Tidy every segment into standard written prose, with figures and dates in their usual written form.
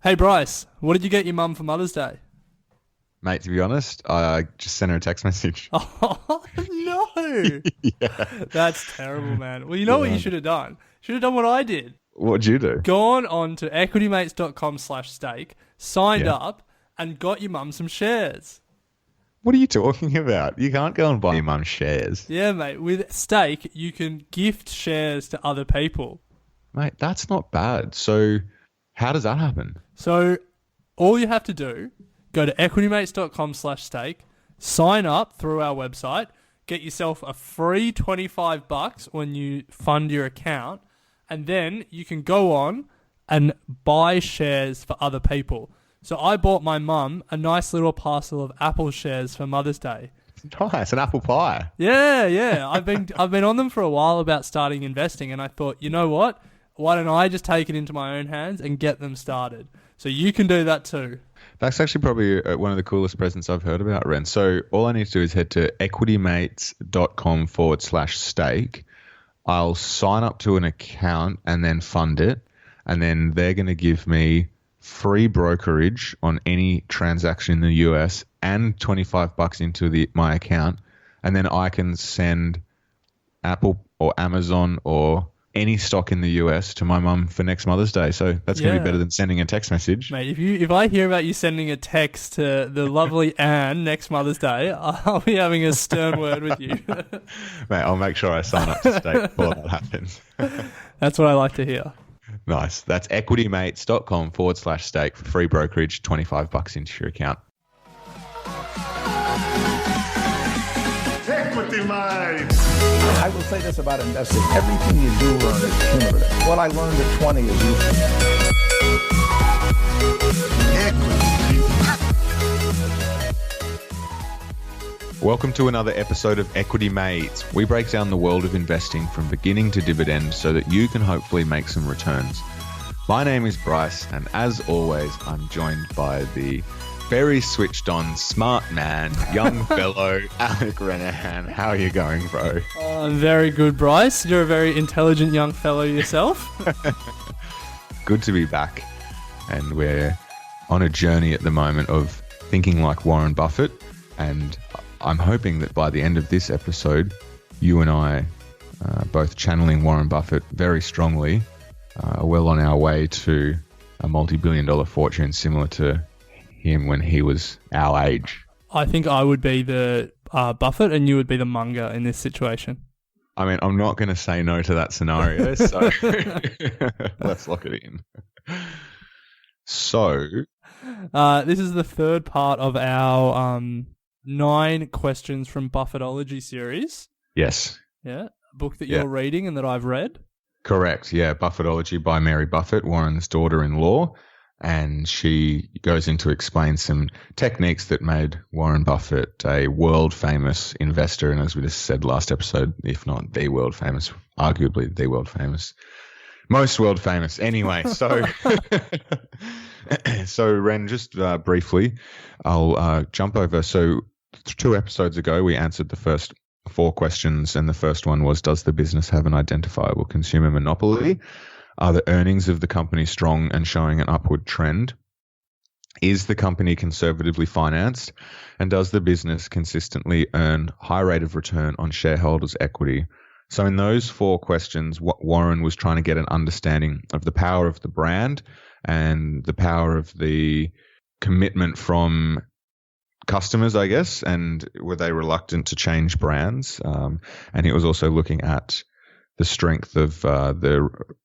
Hey Bryce, what did you get your mum for Mother's Day? Mate, to be honest, I just sent her a text message. Oh no, Yeah. that's terrible, man. Well, you know what you Yeah. should have done? Should have done what I did. What'd you do? Gone on to equitymates.com/stake, signed Yeah. up, and got your mum some shares. What are you talking about? You can't go and buy your mum's shares. Yeah, mate. With Stake, you can gift shares to other people. Mate, that's not bad. So how does that happen? So all you have to do, go to equitymates.com/stake, sign up through our website, get yourself a free $25 when you fund your account, and then you can go on and buy shares for other people. So I bought my mum a nice little parcel of Apple shares for Mother's Day. Nice, an apple pie. Yeah. I've been on them for a while about starting investing, and I thought, you know what? Why don't I just take it into my own hands and get them started? So you can do that too. That's actually probably one of the coolest presents I've heard about, Ren. So all I need to do is head to equitymates.com/stake. I'll sign up to an account and then fund it. And then they're going to give me free brokerage on any transaction in the US and $25 into my account. And then I can send Apple or Amazon or any stock in the US to my mum for next Mother's Day. So that's going to be better than sending a text message. Mate, if I hear about you sending a text to the lovely Anne next Mother's Day, I'll be having a stern word with you. Mate, I'll make sure I sign up to Stake before that happens. That's what I like to hear. Nice. That's equitymates.com/stake for free brokerage, $25 into your account. Equity Mates. I will say this about investing. Everything you do learn is cumulative. What I learned at 20 is useful. Welcome to another episode of Equity Mates. We break down the world of investing from beginning to dividend so that you can hopefully make some returns. My name is Bryce, and as always, I'm joined by the very switched on, smart man, young fellow, Alec Renahan. How are you going, bro? I'm very good, Bryce. You're a very intelligent young fellow yourself. Good to be back. And we're on a journey at the moment of thinking like Warren Buffett. And I'm hoping that by the end of this episode, you and I, both channeling Warren Buffett very strongly, are well on our way to a multi-billion-dollar fortune similar to him when he was our age. I think I would be the Buffett and you would be the Munger in this situation. I mean, I'm not going to say no to that scenario, so let's lock it in. So, this is the third part of our 9 questions from Buffettology series. yes, Yeah, a book that you're reading and that I've read. correct. Yeah, Buffettology by Mary Buffett, Warren's daughter-in-law. And she goes in to explain some techniques that made Warren Buffett a world-famous investor. And as we just said last episode, if not the world-famous, arguably the world-famous, most world-famous. Anyway, so so Ren, just briefly, I'll jump over. So 2 episodes ago, we answered the first 4 questions. And the first one was, does the business have an identifiable consumer monopoly? Are the earnings of the company strong and showing an upward trend? Is the company conservatively financed? And does the business consistently earn high rate of return on shareholders' equity? So in those 4 questions, what Warren was trying to get an understanding of the power of the brand and the power of the commitment from customers, I guess, and were they reluctant to change brands? And he was also looking at the strength of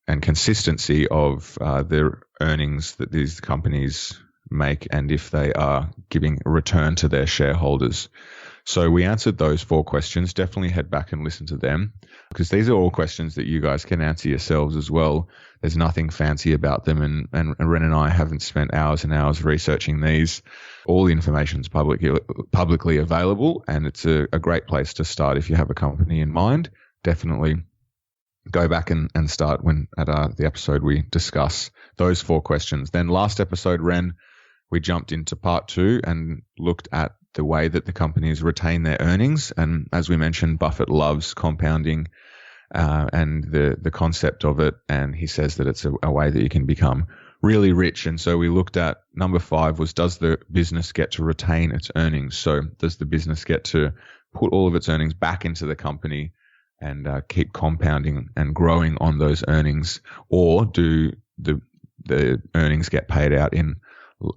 and consistency of the earnings that these companies make and if they are giving a return to their shareholders. So we answered those 4 questions. Definitely head back and listen to them because these are all questions that you guys can answer yourselves as well. There's nothing fancy about them, and Ren and I haven't spent hours and hours researching these. All the information is publicly available, and it's a great place to start if you have a company in mind. Definitely go back and start at the episode we discuss those 4 questions. Then last episode, Ren, we jumped into part 2 and looked at the way that the companies retain their earnings. And as we mentioned, Buffett loves compounding and the concept of it. And he says that it's a way that you can become really rich. And so we looked at number 5 was, does the business get to retain its earnings? So does the business get to put all of its earnings back into the company and keep compounding and growing on those earnings, or do the earnings get paid out in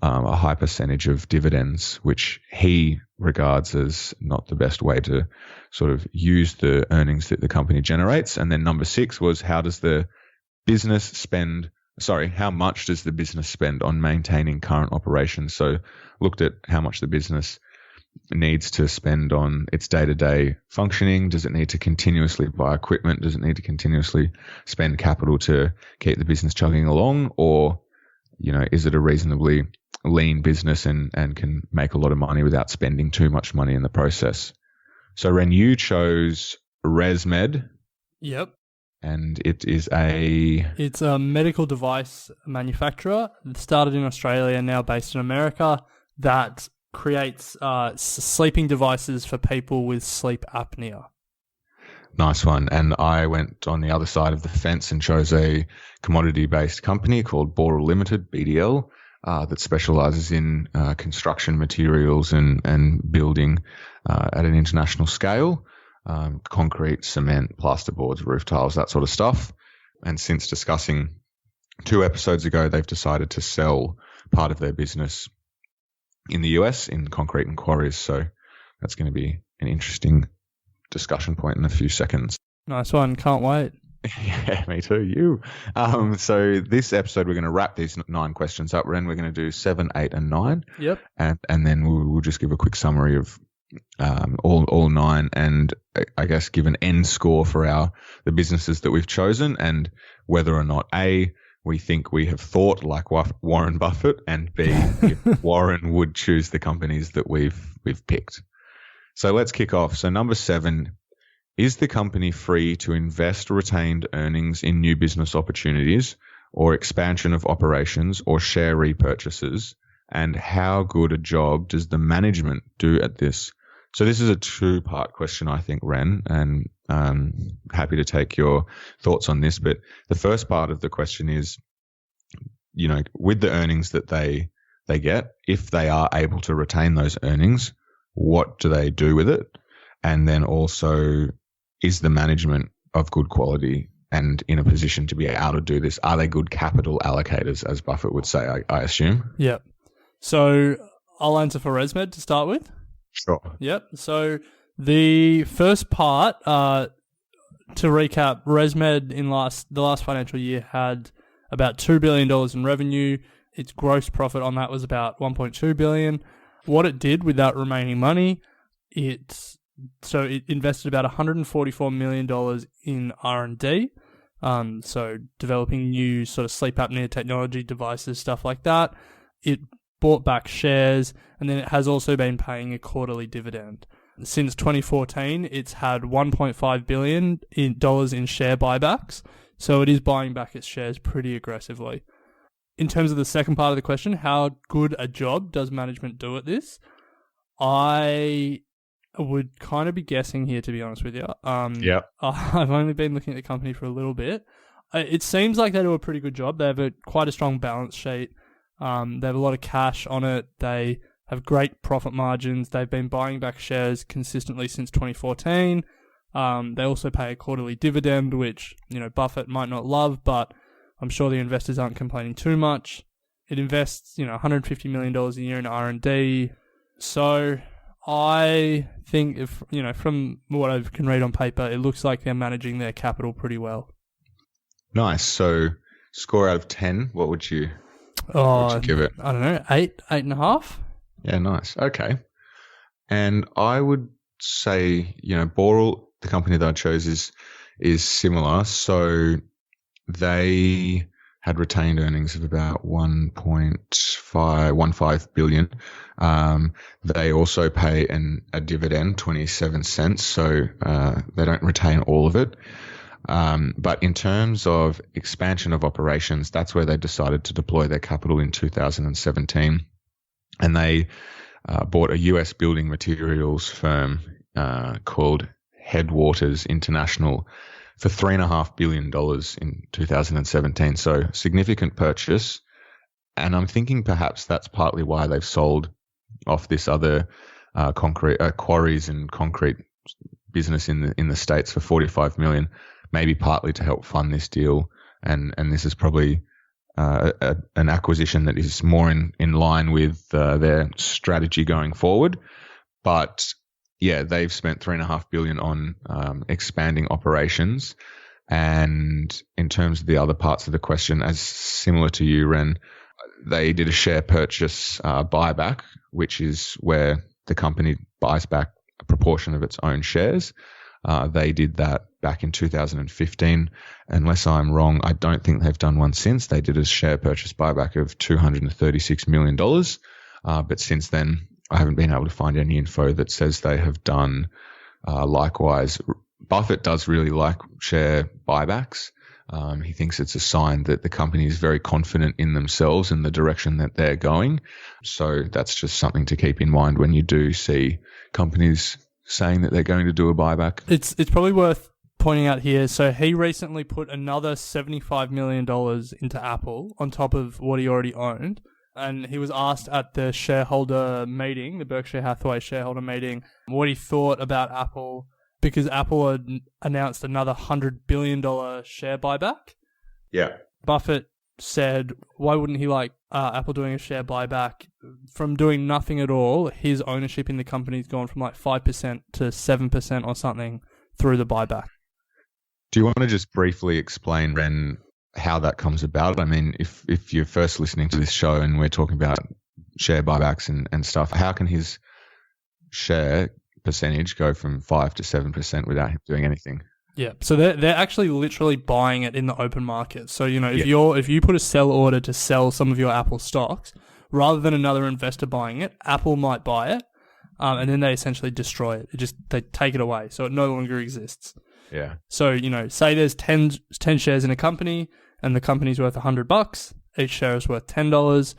a high percentage of dividends, which he regards as not the best way to sort of use the earnings that the company generates. And then number 6 was, how much does the business spend on maintaining current operations? So looked at how much the business needs to spend on its day-to-day functioning. Does it need to continuously buy equipment? Does it need to continuously spend capital to keep the business chugging along? Or, is it a reasonably lean business and can make a lot of money without spending too much money in the process? So Ren, you chose ResMed. Yep. And it's a medical device manufacturer that started in Australia and now based in America that creates sleeping devices for people with sleep apnea. Nice one. And I went on the other side of the fence and chose a commodity-based company called Boral Limited, BDL, that specializes in construction materials and building at an international scale. Concrete, cement, plasterboards, roof tiles, that sort of stuff. And since discussing 2 episodes ago, they've decided to sell part of their business in the US in concrete and quarries. So that's going to be an interesting discussion point in a few seconds. Nice one. Can't wait. Yeah, me too. You. So this episode, we're going to wrap these 9 questions up. Ren, we're going to do 7, 8, and 9. Yep. And then we'll just give a quick summary of all 9, and I guess give an end score for the businesses that we've chosen, and whether or not A, we think we have thought like Warren Buffett, and B, if Warren would choose the companies that we've picked. So let's kick off. So number 7, is the company free to invest retained earnings in new business opportunities or expansion of operations or share repurchases? And how good a job does the management do at this? So this is a 2-part question, I think, Ren, and happy to take your thoughts on this. But the first part of the question is, with the earnings that they get, if they are able to retain those earnings, what do they do with it? And then also, is the management of good quality and in a position to be able to do this? Are they good capital allocators, as Buffett would say, I assume? Yep. So I'll answer for ResMed to start with. Sure. Yep. So the first part, to recap, ResMed in the last financial year had about $2 billion in revenue. Its gross profit on that was about $1.2 billion. What it did with that remaining money, it invested about $144 million in R&D. So developing new sort of sleep apnea technology devices, stuff like that. It bought back shares, and then it has also been paying a quarterly dividend. Since 2014, it's had $1.5 billion in share buybacks, so it is buying back its shares pretty aggressively. In terms of the second part of the question, how good a job does management do at this? I would kind of be guessing here, to be honest with you. Yeah. I've only been looking at the company for a little bit. It seems like they do a pretty good job. They have quite a strong balance sheet. They have a lot of cash on it. They have great profit margins. They've been buying back shares consistently since 2014. They also pay a quarterly dividend, which, Buffett might not love, but I'm sure the investors aren't complaining too much. It invests, $150 million a year in R&D. So I think from what I can read on paper, it looks like they're managing their capital pretty well. Nice. So score out of 10, what would you give it? I don't know, 8.5. Yeah, nice. Okay. And I would say, Boral, the company that I chose, is similar. So they had retained earnings of about 1.15 billion. They also pay a dividend, 27 cents. So they don't retain all of it. But in terms of expansion of operations, that's where they decided to deploy their capital in 2017. And they bought a US building materials firm called Headwaters International for $3.5 billion in 2017. So significant purchase. And I'm thinking perhaps that's partly why they've sold off this other concrete quarries and concrete business in the States for $45 million, maybe partly to help fund this deal. And this is probably an acquisition that is more in line with their strategy going forward. But yeah, they've spent $3.5 billion on expanding operations. And in terms of the other parts of the question, as similar to you, Ren, they did a share purchase buyback, which is where the company buys back a proportion of its own shares. They did that back in 2015. Unless I'm wrong, I don't think they've done one since. They did a share purchase buyback of $236 million. But since then, I haven't been able to find any info that says they have done likewise. Buffett does really like share buybacks. He thinks it's a sign that the company is very confident in themselves and the direction that they're going. So that's just something to keep in mind when you do see companies saying that they're going to do a buyback. It's probably worth pointing out here. So he recently put another $75 million into Apple on top of what he already owned. And he was asked at the shareholder meeting, the Berkshire Hathaway shareholder meeting, what he thought about Apple, because Apple had announced another $100 billion share buyback. Yeah. Buffett said, why wouldn't he like Apple doing a share buyback? From doing nothing at all, his ownership in the company's gone from like 5% to 7% or something through the buyback. Do you want to just briefly explain, Ren, how that comes about? I mean, if you're first listening to this show and we're talking about share buybacks and stuff, how can his share percentage go from 5 to 7% without him doing anything? Yeah, so they're actually literally buying it in the open market. So, you know, if you put a sell order to sell some of your Apple stocks, rather than another investor buying it, Apple might buy it, and then they essentially destroy it. They take it away, so it no longer exists. Yeah. So, you know, say there's 10 shares in a company, and the company's worth $100. Each share is worth $10.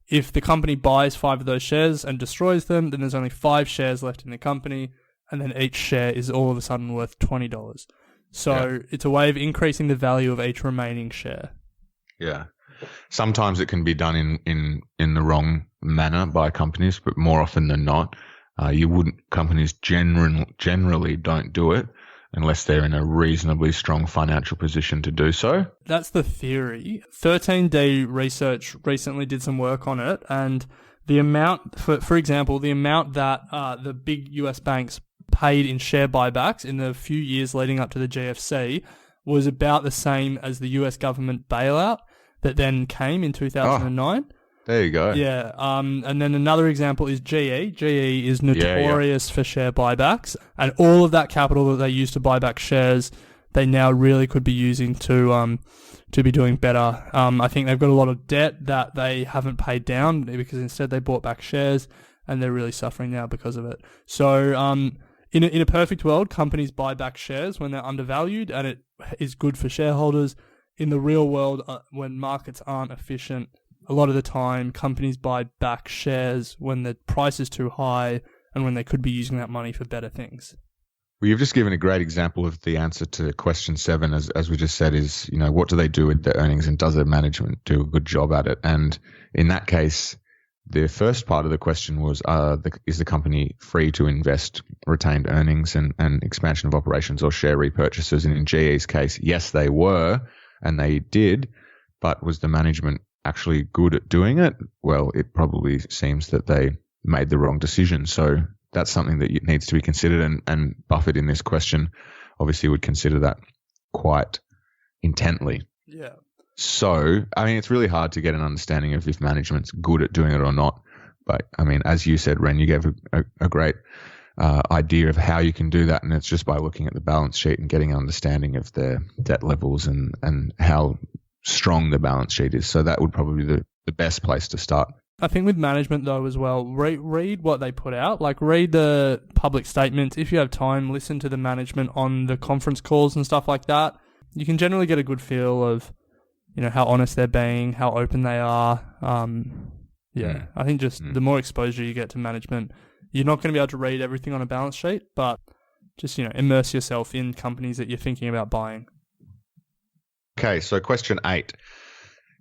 If the company buys 5 of those shares and destroys them, then there's only 5 shares left in the company, and then each share is all of a sudden worth $20. So It's a way of increasing the value of each remaining share. Yeah. Sometimes it can be done in the wrong manner by companies, but more often than not, companies generally don't do it unless they're in a reasonably strong financial position to do so. That's the theory. 13D Research recently did some work on it, and the amount, for example, the amount that the big US banks paid in share buybacks in the few years leading up to the GFC was about the same as the US government bailout that then came in 2009. There you go. Yeah. And then another example is GE. GE is notorious for share buybacks, and all of that capital that they used to buy back shares, they now really could be using to be doing better. I think they've got a lot of debt that they haven't paid down because instead they bought back shares, and they're really suffering now because of it. So, in a perfect world, companies buy back shares when they're undervalued, and it is good for shareholders. In the real world, when markets aren't efficient, a lot of the time, companies buy back shares when the price is too high and when they could be using that money for better things. Well, you've just given a great example of the answer to question 7, as we just said, is, you know, what do they do with their earnings and does their management do a good job at it? And in that case, the first part of the question was, is the company free to invest retained earnings and expansion of operations or share repurchases? And in GE's case, yes, they were, and they did, but was the management actually good at doing it? Well, it probably seems that they made the wrong decision. So that's something that needs to be considered. And Buffett in this question obviously would consider that quite intently. Yeah. So, I mean, it's really hard to get an understanding of if management's good at doing it or not. But, I mean, as you said, Ren, you gave a great idea of how you can do that. And it's just by looking at the balance sheet and getting an understanding of their debt levels and how strong the balance sheet is. So that would probably be the best place to start. I think with management, though, as well, read what they put out. Like, read the public statements. If you have time, listen to the management on the conference calls and stuff like that. You can generally get a good feel of, you know, how honest they're being, how open they are. I think just the more exposure you get to management, you're not going to be able to read everything on a balance sheet, but just, you know, immerse yourself in companies that you're thinking about buying. Okay, so question 8.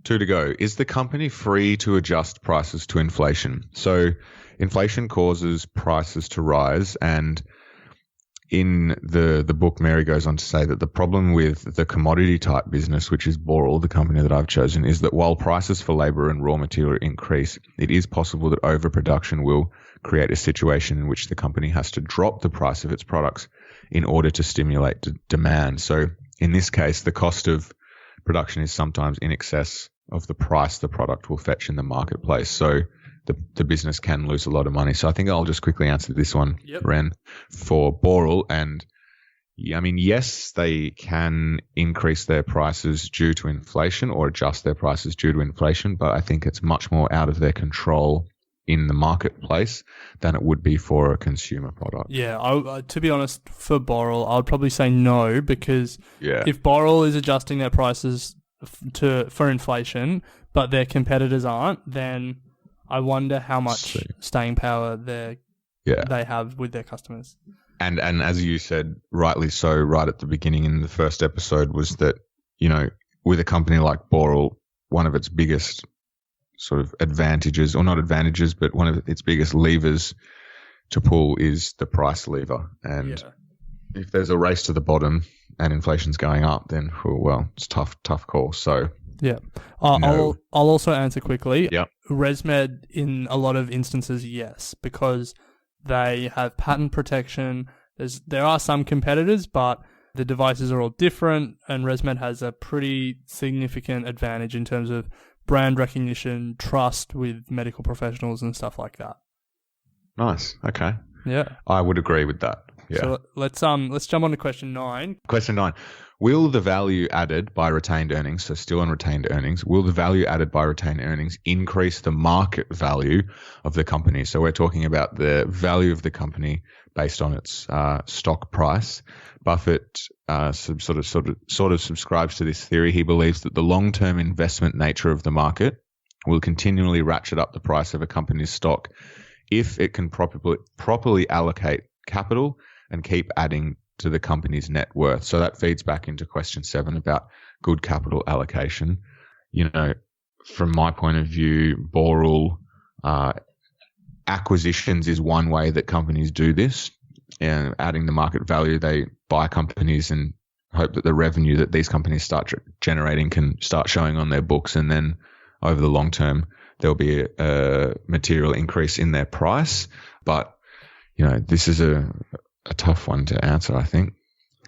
Two to go. Is the company free to adjust prices to inflation? So inflation causes prices to rise, and in the book, Mary goes on to say that the problem with the commodity type business, which is Boral, the company that I've chosen, is that while prices for labor and raw material increase, it is possible that overproduction will create a situation in which the company has to drop the price of its products in order to stimulate demand. So in this case, the cost of production is sometimes in excess of the price the product will fetch in the marketplace. So the business can lose a lot of money. So I think I'll just quickly answer this one, Ren, for Boral. And I mean, yes, they can increase their prices due to inflation or adjust their prices due to inflation, but I think it's much more out of their control in the marketplace than it would be for a consumer product. Yeah, to be honest, for Boral, I would probably say no, because if Boral is adjusting their prices for inflation, but their competitors aren't, then I wonder how much staying power they have with their customers. And as you said, rightly so, right at the beginning in the first episode, was that, you know, with a company like Boral, one of its biggest sort of advantages, or not advantages, but one of its biggest levers to pull is the price lever. And if there's a race to the bottom and inflation's going up, then, well, it's tough call. So I'll also answer quickly. Yeah. ResMed, in a lot of instances, yes, because they have patent protection. There are some competitors, but the devices are all different, and ResMed has a pretty significant advantage in terms of brand recognition, trust with medical professionals and stuff like that. Nice. Okay. Yeah. I would agree with that. Yeah. So let's jump on to question 9. Question 9. Will the value added by retained earnings, so still on retained earnings, will the value added by retained earnings increase the market value of the company? So we're talking about the value of the company based on its stock price. Buffett sort of subscribes to this theory. He believes that the long-term investment nature of the market will continually ratchet up the price of a company's stock if it can properly allocate capital and keep adding to the company's net worth. So that feeds back into question 7 about good capital allocation. You know, from my point of view, Boral acquisitions is one way that companies do this. And adding the market value, they buy companies and hope that the revenue that these companies start generating can start showing on their books, and then over the long term there'll be a material increase in their price. But you know, this is a tough one to answer, I think.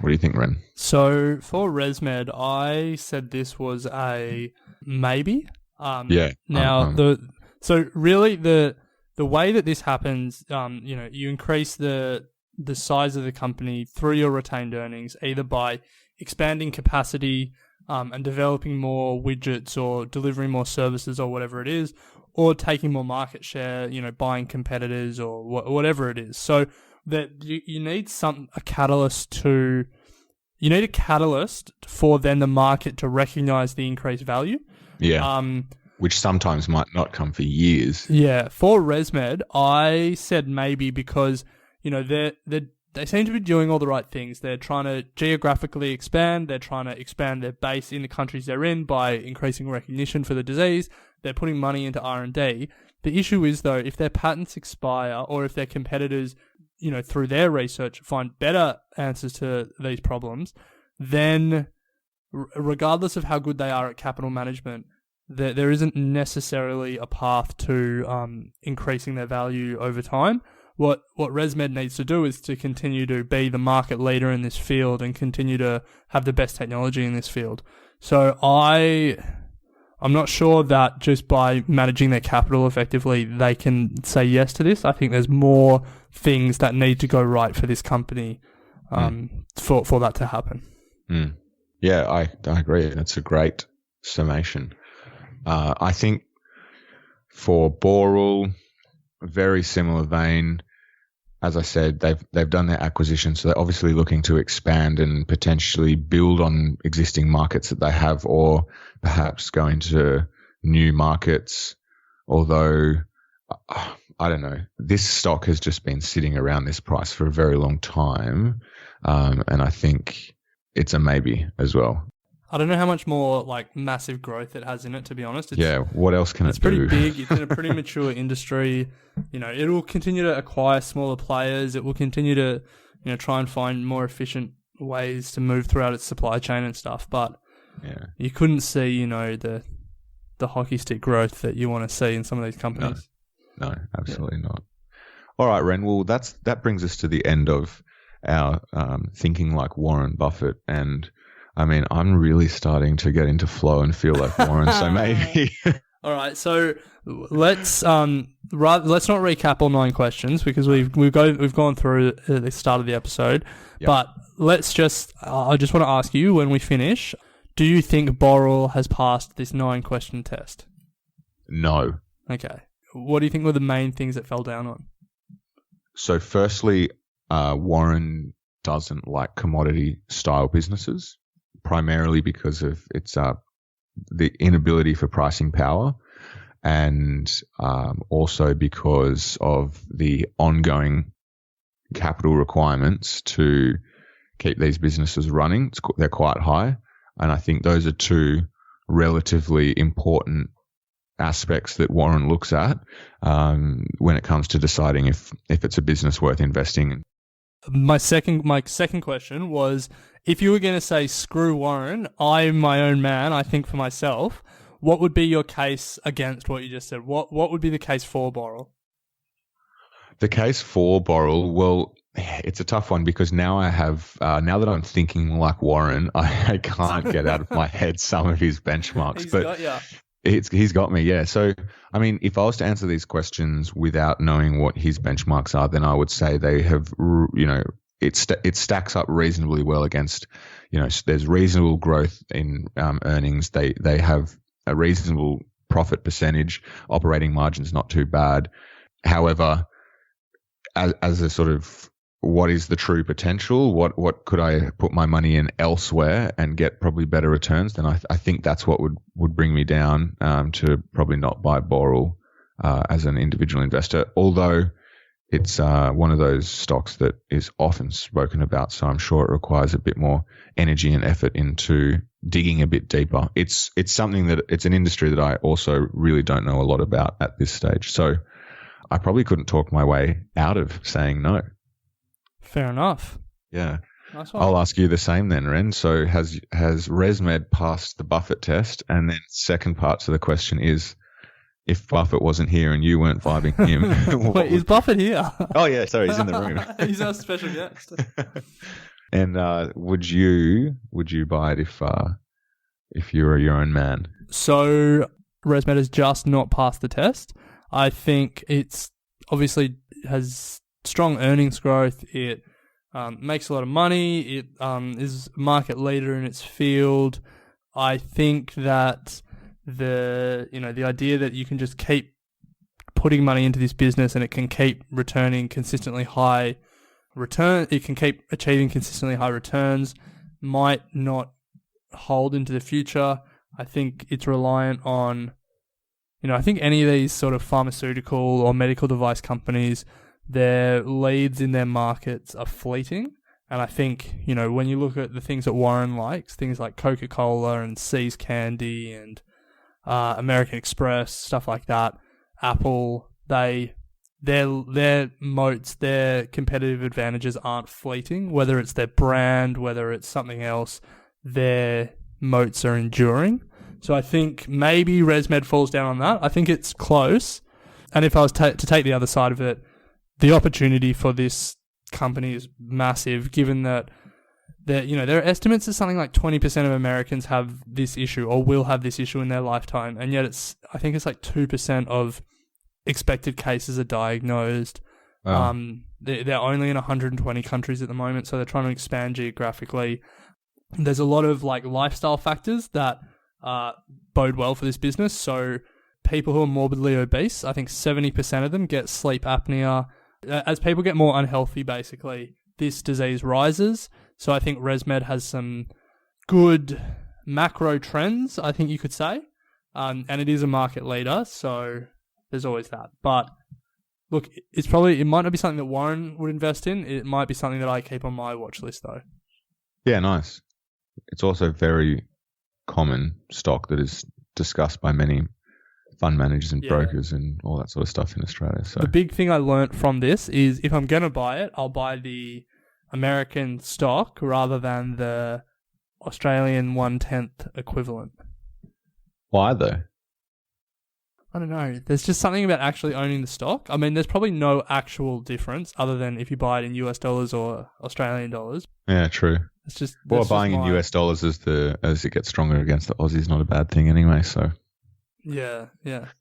What do you think, Ren? So for ResMed, I said this was a maybe. So really the way that this happens, you know, you increase the size of the company through your retained earnings, either by expanding capacity and developing more widgets or delivering more services or whatever it is, or taking more market share, you know, buying competitors or whatever it is. So that you need a catalyst for then the market to recognize the increased value. Yeah. Which sometimes might not come for years. Yeah. For ResMed, I said maybe because, you know, they seem to be doing all the right things. They're trying to geographically expand. They're trying to expand their base in the countries they're in by increasing recognition for the disease. They're putting money into R&D. The issue is, though, if their patents expire or if their competitors, you know, through their research find better answers to these problems, then regardless of how good they are at capital management, there isn't necessarily a path to increasing their value over time. What ResMed needs to do is to continue to be the market leader in this field and continue to have the best technology in this field. So I'm not sure that just by managing their capital effectively, they can say yes to this. I think there's more things that need to go right for this company for that to happen. Mm. Yeah, I agree. That's a great summation. I think for Boral, very similar vein. As I said, they've done their acquisition, so they're obviously looking to expand and potentially build on existing markets that they have, or perhaps go into new markets. Although, I don't know, this stock has just been sitting around this price for a very long time, and I think it's a maybe as well. I don't know how much more like massive growth it has in it, to be honest. What else can it do? It's pretty big. It's in a pretty mature industry. It will continue to acquire smaller players. It will continue to, try and find more efficient ways to move throughout its supply chain and stuff. But you couldn't see, the hockey stick growth that you want to see in some of these companies. No, absolutely not. All right, Ren. Well, that brings us to the end of our thinking like Warren Buffett, and I mean, I'm really starting to get into flow and feel like Warren. So maybe. All right, so let's not recap all 9 questions because we've gone through at the start of the episode. Yep. But let's I just want to ask you when we finish, do you think Boral has passed this 9-question test? No. Okay. What do you think were the main things that fell down on? So firstly, Warren doesn't like commodity style businesses, primarily because of its the inability for pricing power, and also because of the ongoing capital requirements to keep these businesses running. They're quite high, and I think those are 2 relatively important aspects that Warren looks at when it comes to deciding if it's a business worth investing in. My second question was, if you were going to say, screw Warren, I'm my own man, I think for myself, what would be your case against what you just said? What would be the case for Boral? The case for Boral, well, it's a tough one because now now that I'm thinking like Warren, I can't get out of my head some of his benchmarks. He's got me, yeah. So, I mean, if I was to answer these questions without knowing what his benchmarks are, then I would say they have, it stacks up reasonably well against, there's reasonable growth in earnings. They have a reasonable profit percentage. Operating margin's not too bad. However, as a sort of what is the true potential? What could I put my money in elsewhere and get probably better returns? Then I think that's what would bring me down to probably not buy Boral as an individual investor. Although it's one of those stocks that is often spoken about, so I'm sure it requires a bit more energy and effort into digging a bit deeper. It's something that it's an industry that I also really don't know a lot about at this stage. So I probably couldn't talk my way out of saying no. Fair enough. Yeah. Nice one. I'll ask you the same then, Ren. So has ResMed passed the Buffett test? And then second part to the question is, if Buffett wasn't here and you weren't vibing him. Wait, is Buffett here? Oh, yeah. Sorry, he's in the room. He's our special guest. And would you buy it if you were your own man? So ResMed has just not passed the test. I think it's obviously has strong earnings growth. It makes a lot of money. It is market leader in its field. I think that the idea that you can just keep putting money into this business and it can keep returning consistently high return, it can keep achieving consistently high returns, might not hold into the future. I think it's reliant on, I think any of these sort of pharmaceutical or medical device companies, their leads in their markets are fleeting. And I think, when you look at the things that Warren likes, things like Coca-Cola and See's Candy and American Express, stuff like that, Apple, their moats, their competitive advantages aren't fleeting. Whether it's their brand, whether it's something else, their moats are enduring. So I think maybe ResMed falls down on that. I think it's close. And if I was to take the other side of it, the opportunity for this company is massive, given that their estimates is something like 20% of Americans have this issue or will have this issue in their lifetime, and yet I think it's like 2% of expected cases are diagnosed. Wow. They're only in 120 countries at the moment, so they're trying to expand geographically. There's a lot of like lifestyle factors that bode well for this business. So people who are morbidly obese, I think 70% of them get sleep apnea. As people get more unhealthy, basically, this disease rises. So I think ResMed has some good macro trends, I think you could say. And it is a market leader, so there's always that. But look, it might not be something that Warren would invest in. It might be something that I keep on my watch list, though. Yeah, nice. It's also very common stock that is discussed by many fund managers and Yeah. brokers and all that sort of stuff in Australia. So The big thing I learnt from this is if I'm going to buy it, I'll buy the American stock rather than the Australian 1/10 equivalent. why though? I don't know. There's just something about actually owning the stock. I mean, there's probably no actual difference other than if you buy it in US dollars or Australian dollars. Yeah, true. It's just Well, that's just buying in my- US dollars as it gets stronger against the Aussie is not a bad thing anyway. So Yeah.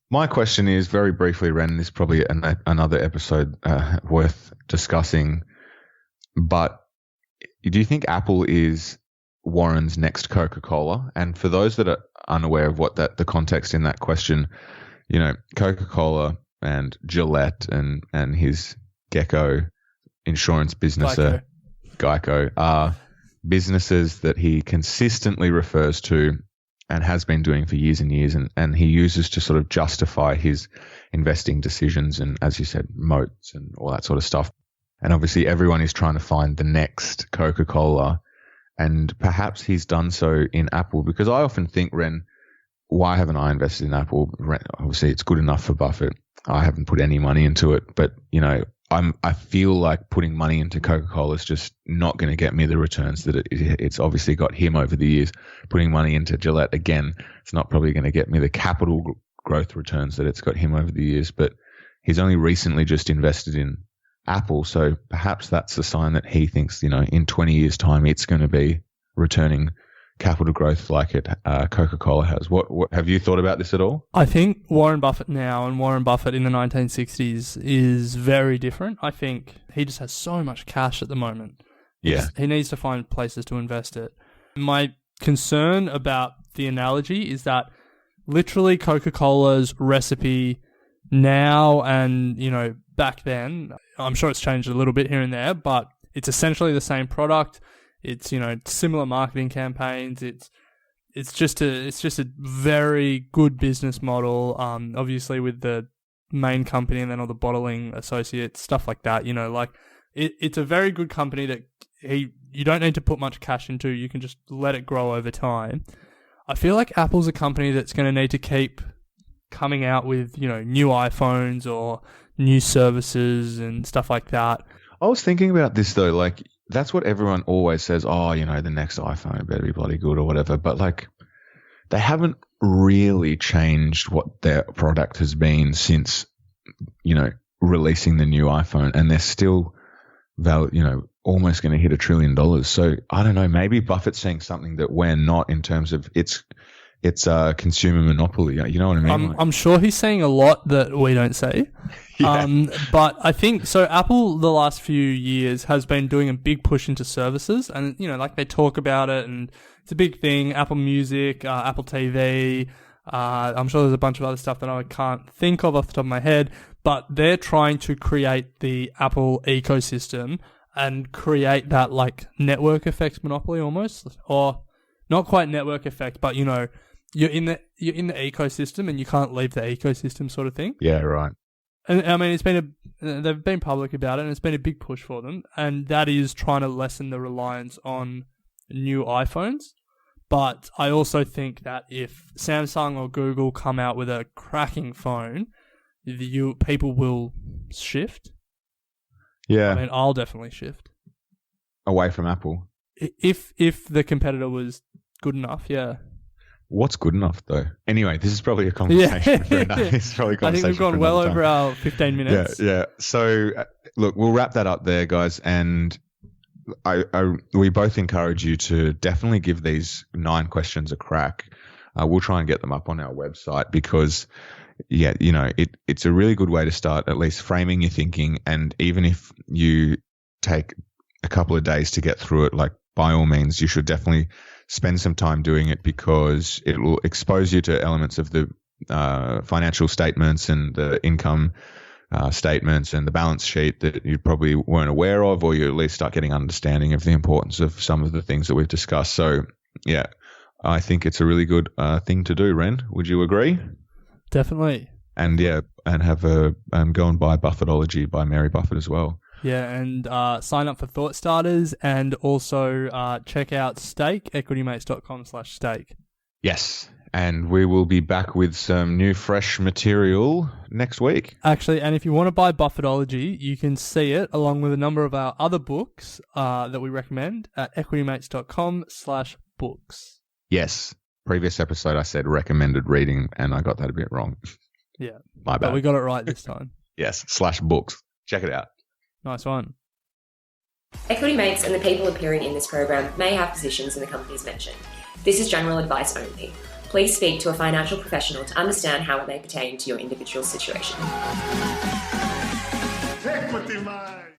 my question is very briefly, Ren. This is probably another episode worth discussing. But do you think Apple is Warren's next Coca-Cola? And for those that are unaware of what the context in that question, you know, Coca-Cola and Gillette and his Gecko insurance business, Geico, are businesses that he consistently refers to and has been doing for years and years, and he uses to sort of justify his investing decisions and, as you said, moats and all that sort of stuff. And obviously everyone is trying to find the next Coca-Cola, and perhaps he's done so in Apple, because I often think, Ren, why haven't I invested in Apple? Obviously it's good enough for Buffett. I haven't put any money into it, but you know, I feel like putting money into Coca-Cola is just not going to get me the returns that it's obviously got him over the years. Putting money into Gillette, again, it's not probably going to get me the capital growth returns that it's got him over the years, but he's only recently just invested in Apple. So perhaps that's a sign that he thinks, you know, in 20 years' time, it's going to be returning capital growth like it Coca-Cola has. What have you thought about this at all? I think Warren Buffett now and Warren Buffett in the 1960s is very different. I think he just has so much cash at the moment. Yeah. He needs to find places to invest it. My concern about the analogy is that literally Coca-Cola's recipe now and, you know, back then, I'm sure it's changed a little bit here and there, but it's essentially the same product. It's, you know, similar marketing campaigns. It's just a very good business model. Obviously with the main company and then all the bottling associates, stuff like that. You know, like it's a very good company that you don't need to put much cash into. You can just let it grow over time. I feel like Apple's a company that's going to need to keep coming out with, you know, new iPhones or new services and stuff like that. I was thinking about this though, like that's what everyone always says, oh, you know, the next iPhone better be bloody good or whatever. But like they haven't really changed what their product has been since, you know, releasing the new iPhone, and they're still almost going to hit $1 trillion. So I don't know, maybe Buffett's saying something that we're not in terms of it's a consumer monopoly. You know what I mean? I'm sure he's saying a lot that we don't say. Yeah. But I think so. Apple the last few years has been doing a big push into services, and you know, like they talk about it, and it's a big thing. Apple Music, Apple TV. I'm sure there's a bunch of other stuff that I can't think of off the top of my head, but they're trying to create the Apple ecosystem and create that like network effect monopoly almost, or not quite network effect, but you know, you're in the ecosystem and you can't leave the ecosystem sort of thing. Yeah, right. And I mean, they've been public about it, and it's been a big push for them, and that is trying to lessen the reliance on new iPhones. But I also think that if Samsung or Google come out with a cracking phone, people will shift. Yeah. I mean, I'll definitely shift Away from Apple. if the competitor was good enough. Yeah. What's good enough though? Anyway, this is probably a conversation for another. This is probably a I think conversation we've gone for well another over time. our 15 minutes. Yeah. So look, we'll wrap that up there, guys. And we both encourage you to definitely give these 9 questions a crack. We'll try and get them up on our website because, yeah, you know, it's a really good way to start at least framing your thinking. And even if you take a couple of days to get through it, like by all means, you should definitely spend some time doing it because it will expose you to elements of the financial statements and the income statements and the balance sheet that you probably weren't aware of, or you at least start getting understanding of the importance of some of the things that we've discussed. So, yeah, I think it's a really good thing to do, Ren. Would you agree? Definitely. And yeah, and have go and buy Buffettology by Mary Buffett as well. Yeah, and sign up for Thought Starters, and also check out Stake, equitymates.com/stake. Yes. And we will be back with some new, fresh material next week. Actually, and if you want to buy Buffettology, you can see it along with a number of our other books that we recommend at equitymates.com/books. Yes. Previous episode, I said recommended reading, and I got that a bit wrong. Yeah. My bad. But we got it right this time. Yes. /books. Check it out. Nice one. Equity Mates and the people appearing in this program may have positions in the companies mentioned. This is general advice only. Please speak to a financial professional to understand how it may pertain to your individual situation. Equity Mates!